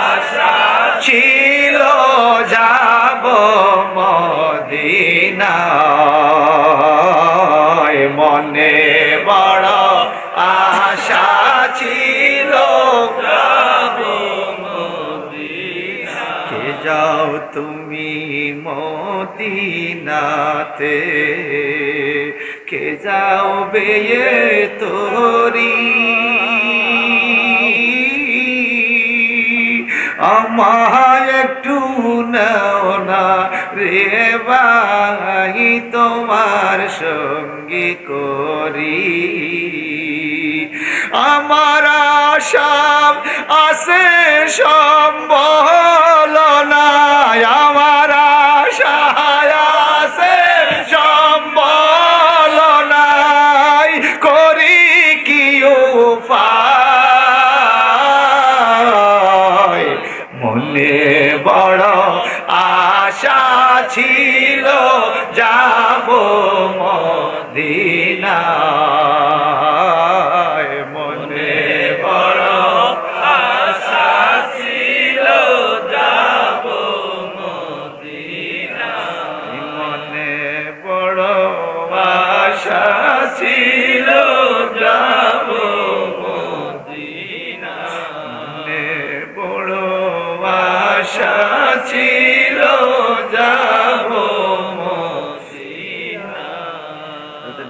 আশা ছিল যাব মদিনায়, মনে বড় আশা ছিল যাব মদিনায়। কে যাও তুমি মদিনাতে, কে যাও বেয়ে তোরি, আমায় একটু নাও না রে ভাই তোমার সঙ্গী করি। আমার আশা আছে সম্বল নাই, আমার আশা আছে সম্বল নাই, করি কি উপায়? মনে বড় আশা ছিল যাব মদিনায়, মনে বড় আশা ছিল যাব মদিনায়, মনে বড় আশা ছিল যাব মদিনায়, বড় আশা ছিল যাব মদিনায়।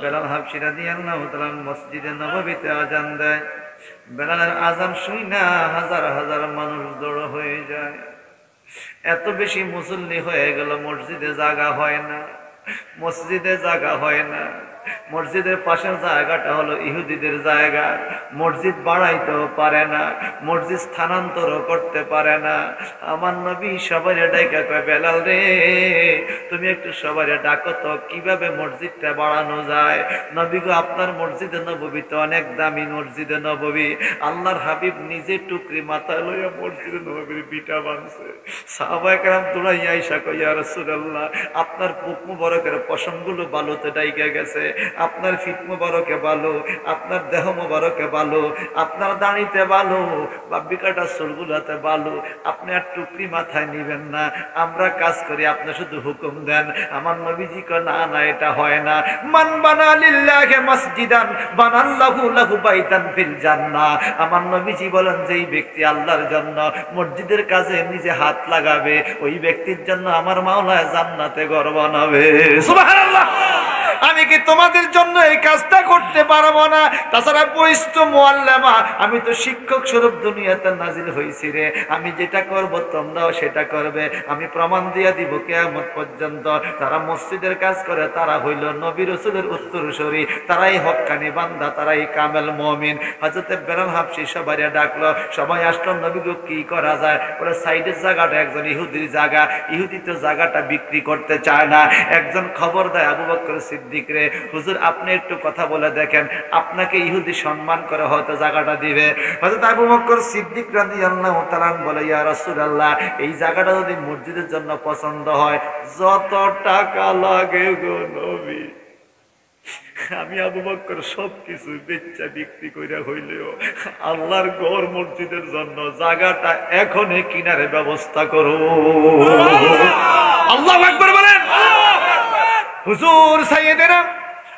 বেলাল হাবশী রাদিয়াল্লাহু তাআলা মসজিদে নববীতে আজান দেয়। বেলালের আজান শুই না হাজার হাজার মানুষ জড়ো হয়ে যায়। এত বেশি মুসল্লি হয়ে গেল মসজিদে জায়গা হয় না, মসজিদে জায়গা হয় না। মসজিদের পাশের জায়গাটা হলো ইহুদিদের জায়গা। মসজিদ বাড়াইতেও পারে না, মসজিদ স্থানান্তর করতে পারে না। আমার নবী সবাই ডাইকা কয় বেলাল রে তুমি একটু সবাই ডাকো তো কিভাবে মসজিদটা বাড়ানো যায়। নবী গো আপনার মসজিদে নববী তো অনেক দামি মসজিদে নববী, আল্লাহর হাবিব নিজে টুকরি মাথায় লইয়া মসজিদে নববীর বিটা বানছে। সাহাবায়ে কেরাম দৌড়াইয়া আইসা কয় ইয়া রাসূলুল্লাহ আপনার বুক মুবারকের পশমগুলো বালুতে ডাইকা গেছে, আপনার ফিট মুবারকে বালু, আপনার দেহ মুবারকে বালু, আপনার দাড়িতে বালু, বাব্বি কাটা চুলগুলাতে বালু, আপনি আর টুকরি মাথায় নিবেন না, আমরা কাজ করি আপনি শুধু হুকুম দেন। আমার নবীজি কয় না না এটা হয় না। মান বানা লিল্লাহি মাসজিদান বানাল্লাহু লাহু বাইতান ফিল জান্নাহ। আমার নবীজি বলেন যেই ব্যক্তি আল্লাহর জন্য মসজিদের কাজে নিজে হাত লাগাবে ওই ব্যক্তির জন্য আমার মাওলা জান্নাতে ঘর বানাবে। সুবহানাল্লাহ। আমি কি তোমাদের জন্য এই কাজটা করতে পারবো না? তাছাড়া বইস্তু মুআল্লামা, আমি তো শিক্ষক স্বরূপ দুনিয়াতে নাজিল হয়েছি রে, আমি যেটা করব তোমরাও সেটা করবে। আমি প্রমাণ দিয়ে দিব কিয়ামত পর্যন্ত। তারা মসজিদের কাজ করে, তারা হইল নবী রাসূলের উত্তরসূরি, তারাই হক্কানি বান্দা, তারাই কামেল মুমিন। হযরত বেলাল হাবশী সবাই ডাকলো, সবাই আসলো, নবী গো কি করা যায়? বলে সাইডের জায়গাটা একজন ইহুদির জায়গা, ইহুদি তো জায়গাটা বিক্রি করতে চায় না। একজন খবর দেয় আবু বকর সিদ্দিক রে, হুজুর আপনি একটু কথা বলে দেখেন, আপনাকে ইহুদি সম্মান করে হয়তো জায়গাটা দিবে। হযরত আবু বকর সিদ্দিক রাদিয়াল্লাহু তাআলা বলে, ইয়া রাসূলুল্লাহ, এই জায়গাটা যদি মসজিদের জন্য পছন্দ হয়, যত টাকা লাগে গো নবী, আমি আবু বকর সবকিছু বেচা বিক্রি কইরা হইলেও আল্লাহর ঘর মসজিদের জন্য জায়গাটা এখনই কিনারে ব্যবস্থা করো। আল্লাহু আকবার বলেন। হুজুর সাইয়েদেনা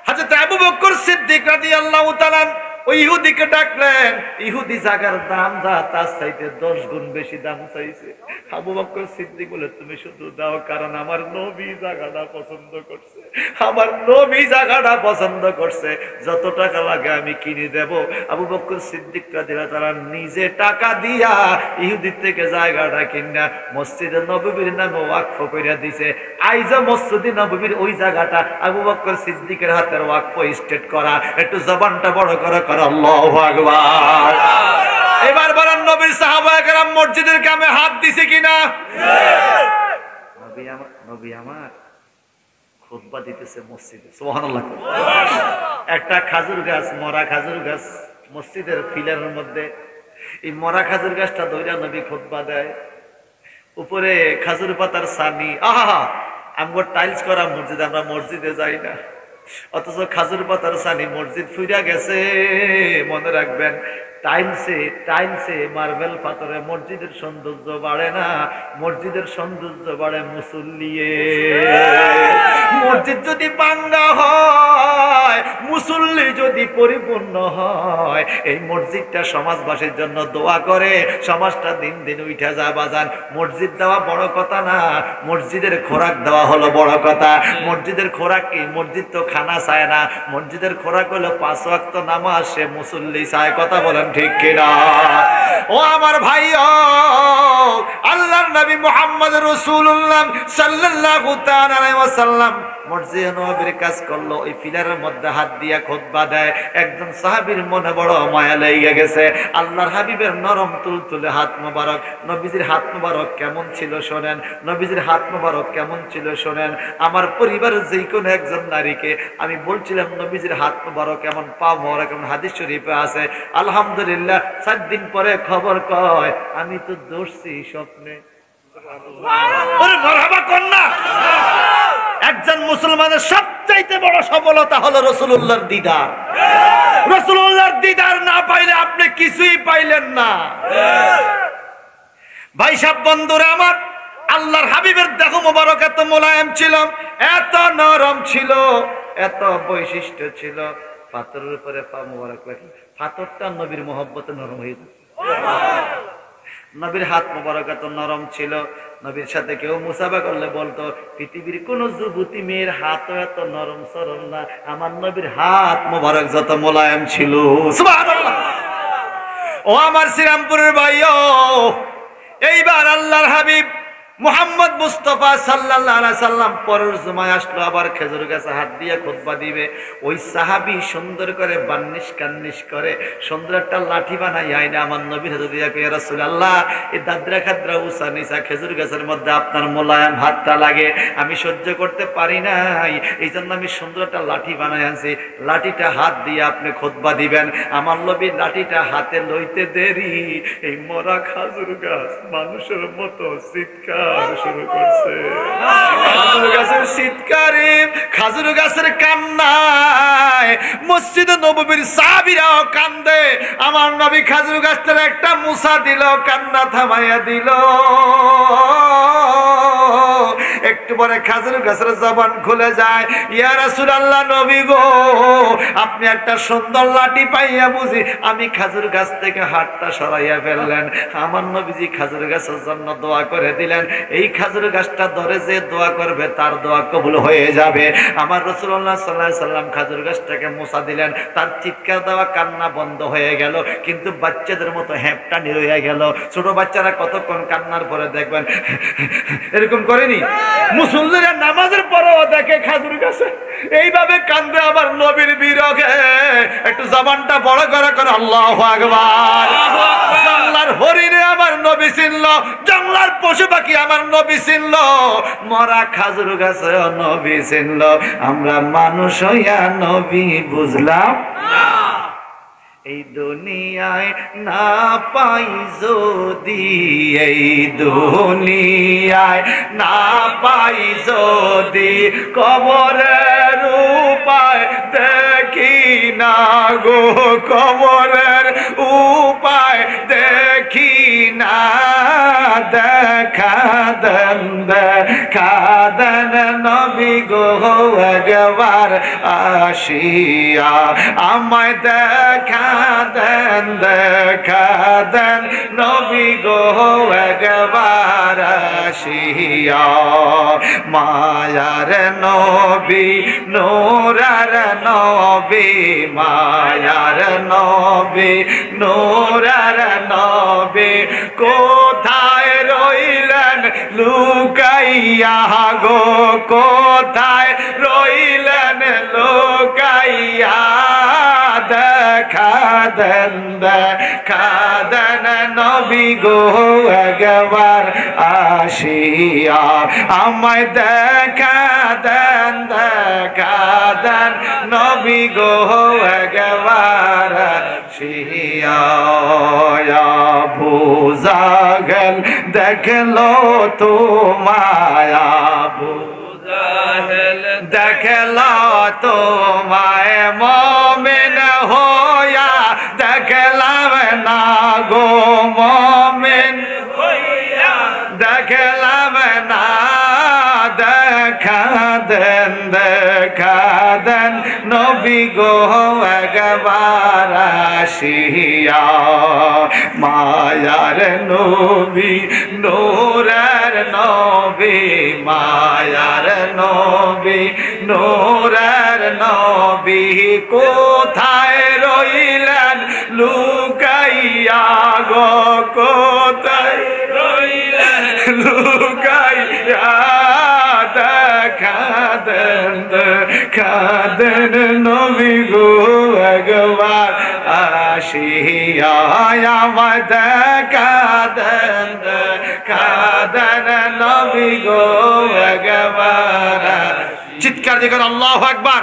হযরত আবু বকর সিদ্দিক রাদিয়াল্লাহু তাআলা ওই ইহুদিকে ডাকলেন। ইহুদি জায়গার দাম যা তার চাইতে 10 গুণ বেশি দাম চাইছে। আবু বকর সিদ্দিক বলে, তুমি শুধু দাও, কারণ আমার নবী জায়গাটা পছন্দ করছে, আমার নবী জায়গাটা পছন্দ করছে, যত টাকা লাগে আমি কিনে দেব। আবু বকর সিদ্দিক রাদিয়াল্লাহু তাআলা নিজে টাকা দিয়া ইহুদি থেকে জায়গাটা কিনা মসজিদে নববীর নামে ওয়াকফ কইরা দিয়েছে। আইজা মসজিদে নববীর ওই জায়গাটা আবু বকর সিদ্দিকের হাতের ওয়াকফ স্টেট করা। একটু জবানটা বড় করে আল্লাহু আকবার। এবার বলেন, নবীর সাহাবায়ে কেরাম মসজিদের কামে হাত দিছে কিনা? নবী আমার খুতবা দিতেছে মসজিদে, সুবহানাল্লাহ। একটা খাজুর গাছ, মরা খাজুর গাছ মসজিদের ফিলারের মধ্যে, এই মরা খাজুর গাছটা ধইরা নবী খুতবা দেয়। উপরে খাজুর পাতার ছানি, আহা, আমগো টাইলস করা মসজিদ, আমরা মসজিদে যাই না, অথচ খাজুর পাতার ছানি মসজিদ ফুইরা গেছে। মনে রাখবেন, টাইলসে মার্বেল পাথরে মসজিদের সৌন্দর্য বাড়ে না, মসজিদের সৌন্দর্য বাড়ে মুসল্লিয়ে। মসজিদ যদি বাঙ্গা হয়, মুসল্লি যদি পরিপূর্ণ হয়, এই মসজিদটা সমাজবাসীর জন্য দোয়া করে, সমাজটা দিন দিন উঠে যায় বাজান। মসজিদ দেওয়া বড় কথা না, মসজিদের খোরাক দেওয়া হলো বড় কথা। মসজিদের খোরাক কি? মসজিদ তো খানা চায় না, মসজিদের খোরাক হলো 5 ওয়াক্ত নামাজ, সে মুসল্লি চায়। কথা বলেন ঠিক কিনা? ও আমার ভাই, আল্লাহর নবী মুহাম্মদ রাসূলুল্লাহ সাল্লাল্লাহু তাআলা আলাইহি ওয়াসাল্লাম মসজিদে নববীর কাজ করলো, ওই ফিলারের মধ্যে হাত দিয়া খুতবা দেয়। একজন সাহাবীর মনে বড় মায়া লেগে গেছে। আল্লাহর হাবিবের নরম তুলতুলে হাত মোবারক, নবীজির হাত মোবারক কেমন ছিল শোনেন, নবীজির হাত মোবারক কেমন ছিল শোনেন। আমার পরিবারের যে কোনো একজন নারীকে আমি বলছিলাম নবীজির হাত মোবারক কেমন, পা মোবারক কেমন, হাদিস শরীফে আছে। আলহামদুলিল্লাহ 4 দিন পরে খবর কয়, আমি তো দর্শি স্বপ্নে। ওরে মারহাবা কন্যা। একজন মুসলমানের সবচাইতে বড় সফলতা হলো রাসূলুল্লাহর দিদার। রাসূলুল্লাহর দিদার না পাইলে আপনি কিছুই পাইলেন না। ভাই সাহেব, বন্ধুরা আমার, আল্লাহর হাবিবের দেহ মোবারক এত মোলায়েম ছিল, এত নরম ছিল, এত বৈশিষ্ট্য ছিল, পাথরের উপরে পা মোবারক রাখলে পাথরটা নবীর মহব্বতে নরম হয়ে যেত। নবীর হাত মোবারক এত নরম ছিল, নবীর সাথে কেউ মুসাফা করলে বলতো, পৃথিবীর কোন যুবতী মেয়ের হাতও এত নরম সরল না, আমার নবীর হাত মোবারক যত মোলায়েম ছিল। সুবহানাল্লাহ। ও আমার শ্রীরামপুরের ভাইও, এইবার আল্লাহর হাবিব মুহাম্মদ মুস্তাফা সাল্লাল্লাহু আলাইহি সাল্লাম পরের জুমায় আসলো, আবার খেজুর গাছে হাত দিয়ে খুতবা দিবে। ওই সাহাবী সুন্দর করে বান্নিশ কান্নিশ করে সুন্দর একটা লাঠি বানাই আইনা আমার নবীর হাতে দিয়া কয়, ইয়া রাসূলুল্লাহ, এই দাদরা খাদরা উসা নিসা খেজুর গাছের মধ্যে আপনার মোলায়েম হাতটা লাগে, আমি সহ্য করতে পারি নাই, এই জন্য আমি সুন্দর একটা লাঠি বানাই আনছি, লাঠিটা হাত দিয়ে আপনি খুতবা দিবেন। আমার নবী লাঠিটা হাতে লইতে দেরি, এই মরা খাজুর গাছ মানুষের মতো চিৎকার শুরু করছে। খাজুর গাছের চিৎকারে, খাজুর গাছের কান্নায় মসজিদে নববীর সাহাবীরাও কান্দে। আমার নবী খাজুর গাছটার একটা মুসা দিল, কান্না থামাইয়া দিল। একটু একটু পরে খাজুর গাছের জবান খুলে যায়। ইয়া রাসূলুল্লাহ, নবী গো, আপনি একটা সুন্দর লাঠি পাইয়া বুঝি আমি খাজুর গাছ থেকে হাতটা সরাইয়া ফেললেন। আমার নবীজি খাজুর গাছের জন্য দোয়া করে দিলেন। এই খাজুর গাছটা ধরে যে দোয়া করবে তার দোয়া কবুল হয়ে যাবে। আমার রাসূলুল্লাহ সাল্লাল্লাহু আলাইহি সাল্লাম খাজুর গাছটাকে মোছা দিলেন। তার চিৎকার দেওয়া, কান্না বন্ধ হয়ে গেল, কিন্তু বাচ্চাদের মতো হ্যাপটা নিরইয়া গেল। ছোট বাচ্চারা কতক্ষণ কান্নার পরে দেখবেন এরকম করেনি? মুসল্লিরা নামাজের পরেও দেখে খাজুর গাছে এইভাবে কান্দে আমার নবীর বিরহে। একটু জবানটা বড় করে আল্লাহু আকবার। জঙ্গলার হরিণে আমার নবী চিনল, জঙ্গলার পশু পাখি আমার নবী চিনল, মরা খাজুর গাছে নবী চিনল। আমরা মানুষ হইয়া নবী বুঝলাম না। এই দুনিয়ায় না পাই যদি, এই দুনিয়ায় না পাই যদি, কবরের উপায় দেখি না গো, কবরের উপায় দেখি না। দেখা দেন, দেখা দেন নবী গো একবার আসিয়া, আমায় দেখা দেন, দেখা দেন নবী গো একবার আসিয়া। মায়ার নবী, নূরের নবী, মায়ার নবী, নূরের নবী, কোথায় রইলেন লুকাইয়া গো, কোথায় রইলেন লুকাইয়া। দেখা দেন, দেখা দেন নবী গো একবার আসিয়া, আমায় দেখা দেন, দেখা দেন নবী গো একবার আসিয়া। আবু জাহেল দেখলো তোমায়, আবু জাহেল দেখলো তোমায়, মুমিন হইয়া দেখলাম না গো, মুমিন হইয়া দেখলাম না। দেখা দেন, দেখা দেন নবী গো একবার আসিয়া। মায়ার নবী, নূরের নবী, মায়ার নবী, নূরের নবী, কোথায় রইলেন লুকাইয়া গো, কোথায় রইলেন লুকাইয়া। দেখা দেন, দেখা দেন নবী গো একবার আসিয়া, আমায় দেখা দেন, দেখা দেন নবী গো একবার। চিৎকার দিয়ে আল্লাহু আকবার।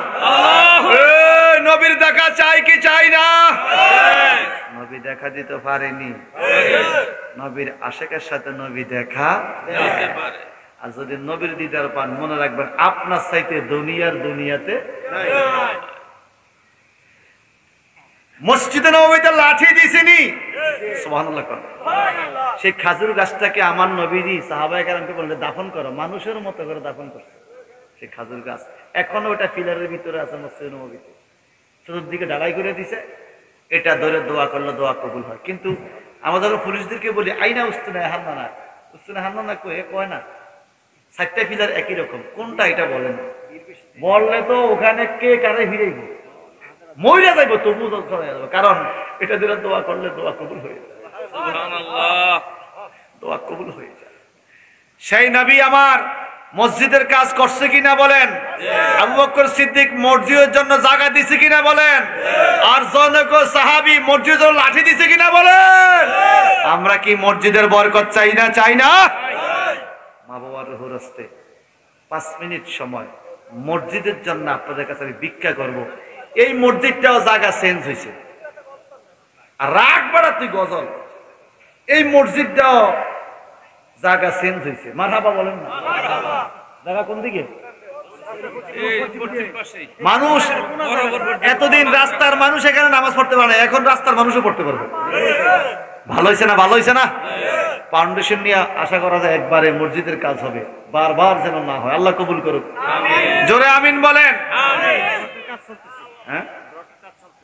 নবীর দেখা চাই কি চাই না? নবী দেখা দিতে পারেনি, নবীর আশিকের সাথে নবী দেখা দিতে পারে। আর যদি নবীর দিদার পান, মনে রাখবেন আপনার চাইতে দুনিয়াতে মসজিদে নববীতে লাঠি দিছিনি, সুবহানাল্লাহ। সেই খাজুর গাছটাকে আমার নবীজি সাহাবায়ে কেরামকে বললেন দাফন করো, মানুষের মতো করে দাফন করছে। সেই খাজুর গাছ এখনো ওটা ফিলারের ভিতরে আছে মসজিদে নববীতে, চতুর্দিকে ঢালাই করে দিছে। এটা ধরে দোয়া করলে দোয়া কবুল হয়। কিন্তু আমাদের পুলিশদেরকে বলি আইনা উস্তুনা হান্না, উস্তুনা হান্না কয় না, 4টা ফিলার একই রকম, কোনটা এটা বলেন। বললে তো ওখানে কে কারে ফিরেইব, মইরা যাইব, তবু চলে যাবে। কারণ এটা দিলে দোয়া করলে দোয়া কবুল হয়ে যায়, সুবহানাল্লাহ, দোয়া কবুল হয়ে যায়। সেই নবী আমার মসজিদের কাজ করছে কিনা বলেন? আবু বকর সিদ্দিক মসজিদের জন্য জায়গা দিছে কিনা বলেন? আর জনক সাহাবী মসজিদের জন্য লাঠি দিছে কিনা বলেন? আমরা কি মসজিদের বরকত চাই না? চাই না? মা বাবার রুহুর হস্তে 5 মিনিট সময় মসজিদের জন্য আপনাদের কাছে আমি ভিক্ষা করব। এই মসজিদটাও জায়গা চেঞ্জ হয়েছে। আর রাগ বাড়া তুই গজল, এই মসজিদটাও জায়গা চেঞ্জ হয়েছে। মারহাবা বলেন না? জায়গা কোন দিকে? মানুষ এতদিন রাস্তার মানুষ এখানে নামাজ পড়তে পারে, এখন রাস্তার মানুষও পড়তে পারবে। ভালো হয়েছে না? ভালো হয়েছে না? ফাউন্ডেশন নিয়ে আশা করা যায় একবারে মসজিদের কাজ হবে, বারবার যেন না হয়। আল্লাহ কবুল করুক, জোরে আমিন বলেন। হ্যাঁ,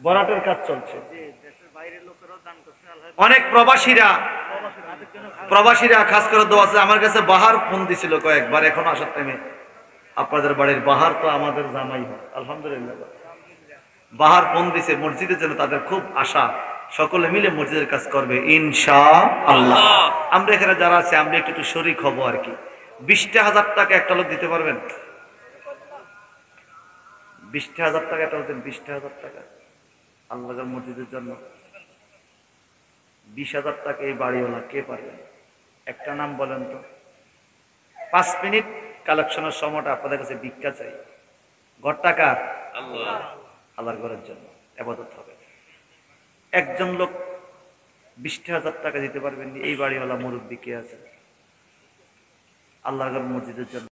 বরাটের কাজ চলছে। অনেক প্রবাসীরা খাস করে দোয়া আছে। আমার কাছে বাহার ফোন দিছিল কয়েকবার, এখন আসার টাইমে আপনাদের বাড়ির বাহার তো আমাদের জামাই হয়, আলহামদুলিল্লাহ। বাহার ফোন দিছে মসজিদের জন্য, তাদের খুব আশা সকলে মিলে মসজিদের কাজ করবে ইনশাআল্লাহ। আমরা এখানে যারা আছে আমরা একটু শরীক হব আর কি। 20,000 টাকা একটা লোক দিতে পারবেন? 20,000 টাকা একটা লোক দেন, 20,000 টাকা আল্লাহর মসজিদের জন্য। 20,000 টাকা এই বাড়িওয়ালা কে পারবেন? একটা নাম বলেন তো। 5 মিনিট কালেকশনের সময়টা আপনাদের কাছে ভিক্ষা চাই। ঘরটা কার? আল্লাহর ঘরের জন্য ইবাদত হবে। একজন লোক 20,000 টাকা দিতে পারবেন? এই বাড়িওয়ালা মুরব্বী কে আছে আল্লাহর ঘর মসজিদের জন্য?